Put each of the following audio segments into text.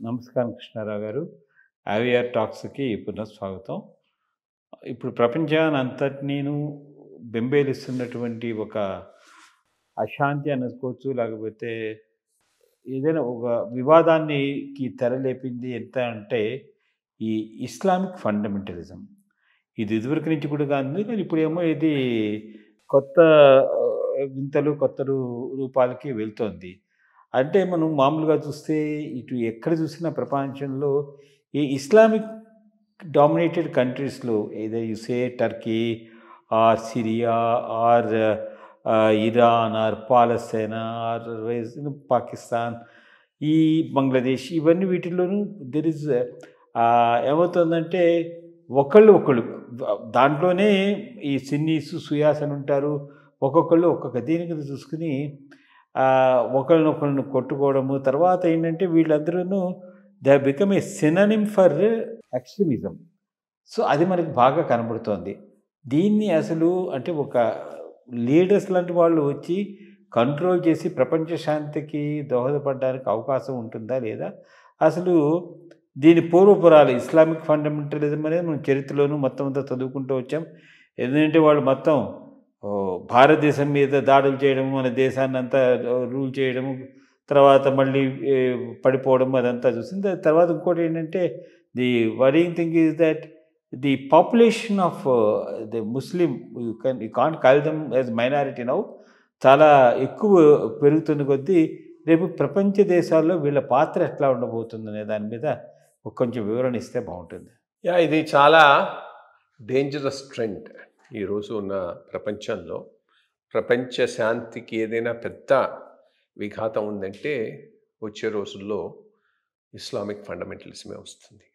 నమస్కారం కృష్ణారావు గారు. అవియర్ టాక్స్‌కి పునఃస్వాగతం. ఇప్పుడు ప్రపంచానంతటినీను బెంబేలిస్తున్నటువంటి ఒక అశాంతి అనుకోవచ్చు, లేకపోతే ఏదైనా ఒక వివాదానికి తెరలేపింది ఎంత అంటే, ఈ ఇస్లామిక్ ఫండమెంటలిజం. ఇది ఇదివరకు నుంచి కూడా ఉంది. కానీ ఇప్పుడేమో ఇది కొత్త వింతలు, కొత్త రూపాలకి వెళ్తోంది. అంటే మనం మామూలుగా చూస్తే ఇటు ఎక్కడ చూసినా ప్రపంచంలో ఈ ఇస్లామిక్ డామినేటెడ్ కంట్రీస్‌లో either you say Turkey or Syria or Iran or Palestine or Pakistan, ఈ బంగ్లాదేశ్, ఇవన్నీ వీటిల్లోనూ దెర్ ఇస్ ఏమవుతుందంటే ఒకళ్ళు దాంట్లోనే ఈ సున్నీస్, షియాస్ అని ఉంటారు. ఒక్కొక్కళ్ళు ఒక్కొక్క దీని కింద చూసుకుని ఒకళ్ళనొకళ్ళను కొట్టుకోవడము. తర్వాత ఏంటంటే వీళ్ళందరూను they have become a synonym for extremism. So అది మనకి బాగా కనబడుతోంది. దీన్ని అసలు అంటే ఒక లీడర్స్ లాంటి వాళ్ళు వచ్చి కంట్రోల్ చేసి ప్రపంచ శాంతికి దోహదపడడానికి అవకాశం ఉంటుందా లేదా? అసలు దీని పూర్వపురాలు ఇస్లామిక్ ఫండమెంటలిజం అనేది మనం చరిత్రలోనూ మొత్తం అంతా చదువుకుంటూ వచ్చాం. ఎందుకంటే వాళ్ళు మొత్తం భారతదేశం మీద దాడులు చేయడం, మన దేశాన్ని అంతా రూల్ చేయడము, తర్వాత మళ్ళీ పడిపోవడం అదంతా చూసింది. తర్వాత ఇంకోటి ఏంటంటే the worrying thing is that the population of the Muslim you can't call them as minority now, చాలా ఎక్కువ పెరుగుతున్న కొద్దీ రేపు ప్రపంచ దేశాల్లో వీళ్ళ పాత్ర ఎట్లా ఉండబోతుందనే దాని మీద కొంచెం వివరణ ఇస్తే బాగుంటుంది. ఇది చాలా డేంజరస్ ట్రెండ్ ఈరోజు ఉన్న ప్రపంచంలో. ప్రపంచ శాంతికి ఏదైనా పెద్ద విఘాతం ఉందంటే వచ్చే రోజుల్లో ఇస్లామిక్ ఫండమెంటలిజమే వస్తుంది.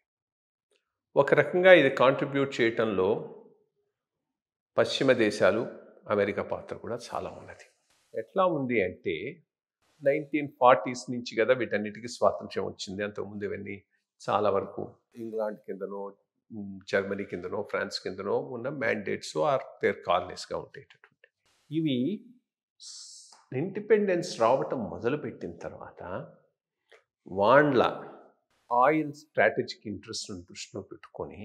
ఒక రకంగా ఇది కాంట్రిబ్యూట్ చేయటంలో పశ్చిమ దేశాలు, అమెరికా పాత్ర కూడా చాలా ఉన్నది. ఎట్లా ఉంది అంటే 1940s నుంచి కదా వీటన్నిటికీ స్వాతంత్ర్యం వచ్చింది. అంతకుముందు ఇవన్నీ చాలా వరకు ఇంగ్లాండ్ కిందనో, జర్మనీ కిందనో, ఫ్రాన్స్ కిందనో ఉన్న మ్యాండేట్స్ ఆర్ దేర్ కాలనీస్గా ఉండేటటువంటి. ఇవి ఇండిపెండెన్స్ రావటం మొదలుపెట్టిన తర్వాత వాళ్ళ ఆయిల్ స్ట్రాటజిక్ ఇంట్రెస్ట్ను దృష్టిలో పెట్టుకొని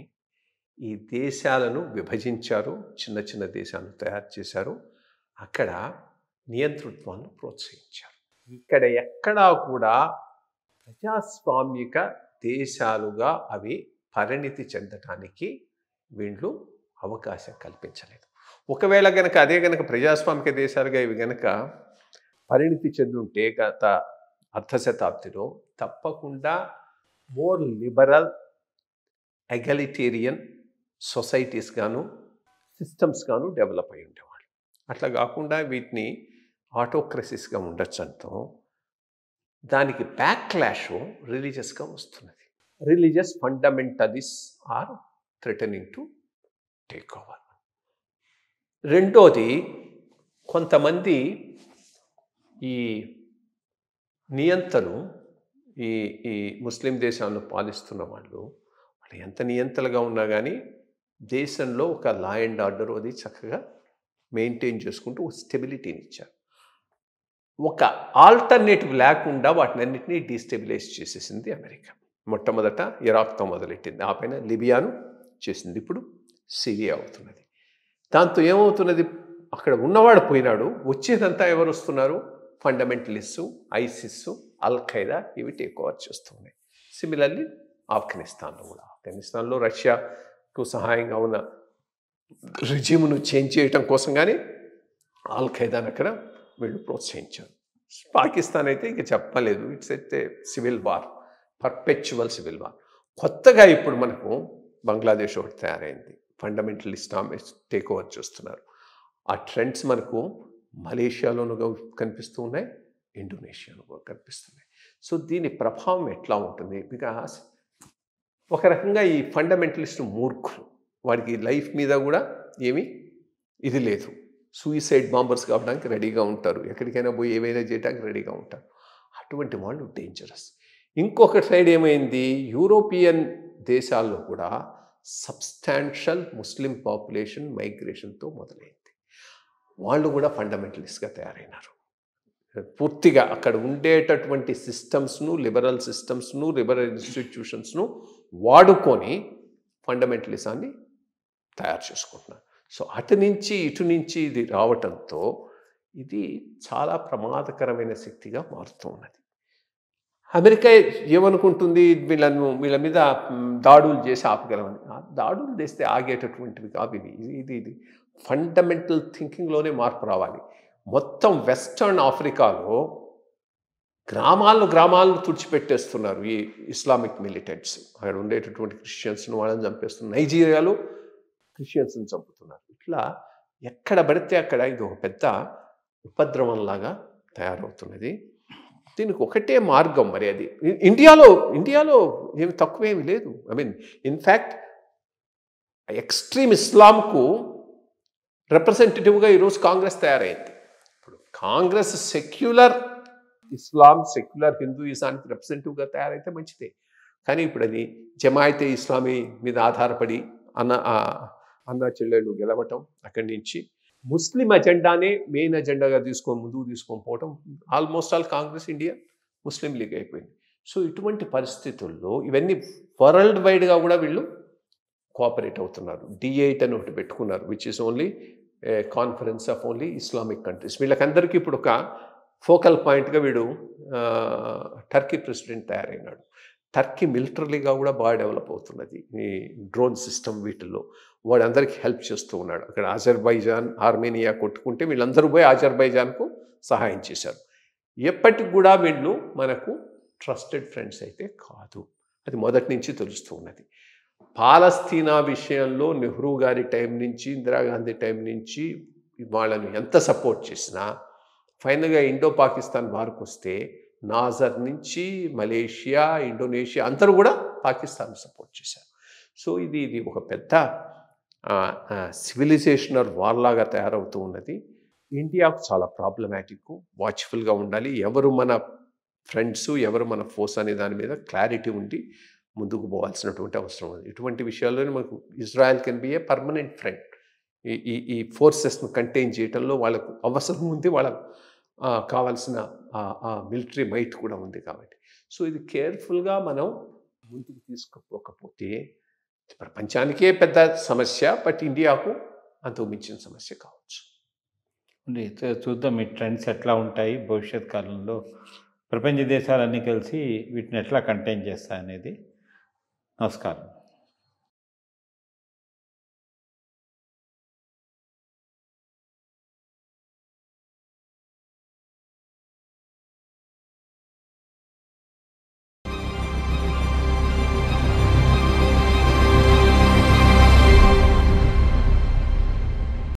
ఈ దేశాలను విభజించారు, చిన్న చిన్న దేశాలను తయారు చేశారు, అక్కడ నియంతృత్వాన్ని ప్రోత్సహించారు. ఇక్కడ ఎక్కడా కూడా ప్రజాస్వామిక దేశాలుగా అవి పరిణితి చెందటానికి వీళ్ళు అవకాశం కల్పించలేదు. ఒకవేళ గనక అదే గనక ప్రజాస్వామిక దేశాలుగా ఇవి గనక పరిణితి చెందుంటే గత అర్ధ శతాబ్దిలో తప్పకుండా మోర్ లిబరల్ ఎగాలిటేరియన్ సొసైటీస్ గాను, సిస్టమ్స్ గాను డెవలప్ అయి ఉండేవాళ్ళు. అట్లా కాకుండా వీటిని ఆటోక్రసీస్గా ఉండొచ్చంతో దానికి బ్యాక్ క్లాష్ రిలీజియస్గా వస్తున్నది. Religious fundamentalist or threatening to take over. రెండోది, కొంతమంది ఈ నియంతలు, ఈ ముస్లిం దేశాలను పాలిస్తున్న వాళ్ళు ఎంత నియంతలుగా ఉన్నా కానీ దేశంలో ఒక లా అండ్ ఆర్డర్ అది చక్కగా మెయింటైన్ చేసుకుంటూ స్టెబిలిటీని ఇచ్చారు. ఒక ఆల్టర్నేటివ్ లేకుండా వాటిని అన్నింటినీ డీస్టెబిలైజ్ చేసేసింది అమెరికా. మొట్టమొదట ఇరాక్తో మొదలెట్టింది, ఆ పైన లిబియాను చేసింది, ఇప్పుడు సిరియా అవుతున్నది. దాంతో ఏమవుతున్నది, అక్కడ ఉన్నవాడు పోయినాడు, వచ్చేదంతా ఎవరు వస్తున్నారు? ఫండమెంటలిస్టు, ఐసిస్, అల్ ఖైదా, ఇవి టేక్ ఓవర్ చేస్తున్నాయి. సిమిలర్లీ ఆఫ్ఘనిస్తాన్లో కూడా, ఆఫ్ఘనిస్తాన్లో రష్యాకు సహాయంగా ఉన్న రిజిమ్ను చేంజ్ చేయటం కోసం కానీ అల్ ఖైదాను అక్కడ వీళ్ళు ప్రోత్సహించారు. పాకిస్తాన్ అయితే ఇక చెప్పలేదు, ఇట్స్ అయితే civil war, perpetual civil war. కొత్తగా ఇప్పుడు మనకు బంగ్లాదేశ్ ఒకటి తయారైంది, ఫండమెంటల్ ఇస్లామిస్ట్ టేక్ ఓవర్ చేస్తున్నారు. ఆ ట్రెండ్స్ మనకు మలేషియాలోనూ కనిపిస్తూ ఉన్నాయి, ఇండోనేషియాలో కూడా కనిపిస్తున్నాయి. సో దీని ప్రభావం ఎట్లా ఉంటుంది? బికాస్ ఒక రకంగా ఈ ఫండమెంటలిస్ట్ మూర్ఖులు, వాడికి లైఫ్ మీద కూడా ఏమీ ఇది లేదు, సూయిసైడ్ బాంబర్స్ కావడానికి రెడీగా ఉంటారు, ఎక్కడికైనా పోయి ఏవైనా చేయడానికి రెడీగా ఉంటారు. అటువంటి వాళ్ళు డేంజరస్. ఇంకొక సైడ్ ఏమైంది, యూరోపియన్ దేశాల్లో కూడా సబ్స్టాన్షియల్ ముస్లిం పాపులేషన్ మైగ్రేషన్తో మొదలైంది. వాళ్ళు కూడా ఫండమెంటలిస్ట్గా తయారైనారు. పూర్తిగా అక్కడ ఉండేటటువంటి సిస్టమ్స్ను, లిబరల్ ఇన్స్టిట్యూషన్స్ను వాడుకొని ఫండమెంటలిజాన్ని తయారు చేసుకుంటున్నారు. సో అటు నుంచి ఇటు నుంచి ఇది రావటంతో ఇది చాలా ప్రమాదకరమైన శక్తిగా మారుతూ ఉన్నది. అమెరికా ఏమనుకుంటుంది, వీళ్ళ మీద దాడులు చేసి ఆపగలమని. దాడులు చేస్తే ఆగేటటువంటివి కాదు. ఇది ఫండమెంటల్ థింకింగ్లోనే మార్పు రావాలి. మొత్తం వెస్టర్న్ ఆఫ్రికాలో గ్రామాలను తుడిచిపెట్టేస్తున్నారు ఈ ఇస్లామిక్ మిలిటెంట్స్. అక్కడ ఉండేటటువంటి క్రిస్టియన్స్ను వాళ్ళని చంపేస్తున్నారు. నైజీరియాలో క్రిస్టియన్స్ని చంపుతున్నారు. ఇట్లా ఎక్కడ పడితే అక్కడ ఇది ఒక పెద్ద ఉపద్రవంలాగా తయారవుతున్నది. దీనికి ఒకటే మార్గం, మరి అది ఇండియాలో ఏమి తక్కువేమి లేదు. ఐ మీన్ ఇన్ఫ్యాక్ట్ ఎక్స్ట్రీమ్ ఇస్లాంకు రిప్రజెంటేటివ్గా ఈరోజు కాంగ్రెస్ తయారైంది. ఇప్పుడు కాంగ్రెస్ సెక్యులర్ హిందూయిజానికి రిప్రజెంటేటివ్గా తయారైతే మంచిదే. కానీ ఇప్పుడు అది జమాయితే ఇస్లామీ మీద ఆధారపడి అన్న చెల్లెళ్ళు గెలవటం, అక్కడి నుంచి ముస్లిం అజెండానే మెయిన్ అజెండాగా ముందుకు తీసుకొని పోవటం, almost all Congress India Muslim league అయిపోయింది. సో ఇటువంటి పరిస్థితుల్లో ఇవన్నీ వరల్డ్ వైడ్గా కూడా వీళ్ళు కోఆపరేట్ అవుతున్నారు. D8 అని ఒకటి పెట్టుకున్నారు, which is only conference of only Islamic countries. వీళ్ళకందరికీ ఇప్పుడు ఒక ఫోకల్ పాయింట్గా వీడు టర్కీ ప్రెసిడెంట్ తయారైనాడు. టర్కీ మిలిటరీగా కూడా బాగా డెవలప్ అవుతున్నది. ఈ డ్రోన్ సిస్టమ్ వీటిల్లో వాడందరికీ హెల్ప్ చేస్తూ ఉన్నాడు. అక్కడ అజర్బైజాన్, ఆర్మేనియా కొట్టుకుంటే వీళ్ళందరూ పోయి అజర్బైజాన్కు సహాయం చేశారు. ఎప్పటికి కూడా వీళ్ళు మనకు ట్రస్టెడ్ ఫ్రెండ్స్ అయితే కాదు, అది మొదటి నుంచి తెలుస్తూ ఉన్నది. పాలస్తీనా విషయంలో నెహ్రూ గారి టైం నుంచి, ఇందిరాగాంధీ టైం నుంచి వాళ్ళని ఎంత సపోర్ట్ చేసినా ఫైనల్గా ఇండో పాకిస్తాన్ వారికి వస్తే నాజర్ నుంచి మలేషియా, ఇండోనేషియా అందరూ కూడా పాకిస్తాన్ సపోర్ట్ చేశారు. సో ఇది ఒక పెద్ద సివిలైజేషనల్ వార్లాగా తయారవుతూ ఉన్నది. ఇండియాకు చాలా ప్రాబ్లమాటిక్, వాచ్ఫుల్గా ఉండాలి. ఎవరు మన ఫ్రెండ్స్, ఎవరు మన ఫోర్స్ అనే దాని మీద క్లారిటీ ఉండి ముందుకు పోవాల్సినటువంటి అవసరం ఉంది. ఇటువంటి విషయాల్లోనే మనకు Israel can be a permanent friend. ఈ ఫోర్సెస్ను కంటైన్ చేయడంలో వాళ్ళకు అవసరం ఉంది, వాళ్ళకు కావాల్సిన మిలిటరీ మైట్ కూడా ఉంది కాబట్టి. సో ఇది కేర్ఫుల్గా మనం ముందుకు తీసుకుపోకపోతే ప్రపంచానికే పెద్ద సమస్య, బట్ ఇండియాకు అంతకు మించిన సమస్య కావచ్చు. చూద్దాం ఈ ట్రెండ్స్ ఎట్లా ఉంటాయి భవిష్యత్ కాలంలో. ప్రపంచ దేశాలన్నీ కలిసి వీటిని ఎట్లా కంటైన్ చేస్తాయనేది. నమస్కారం.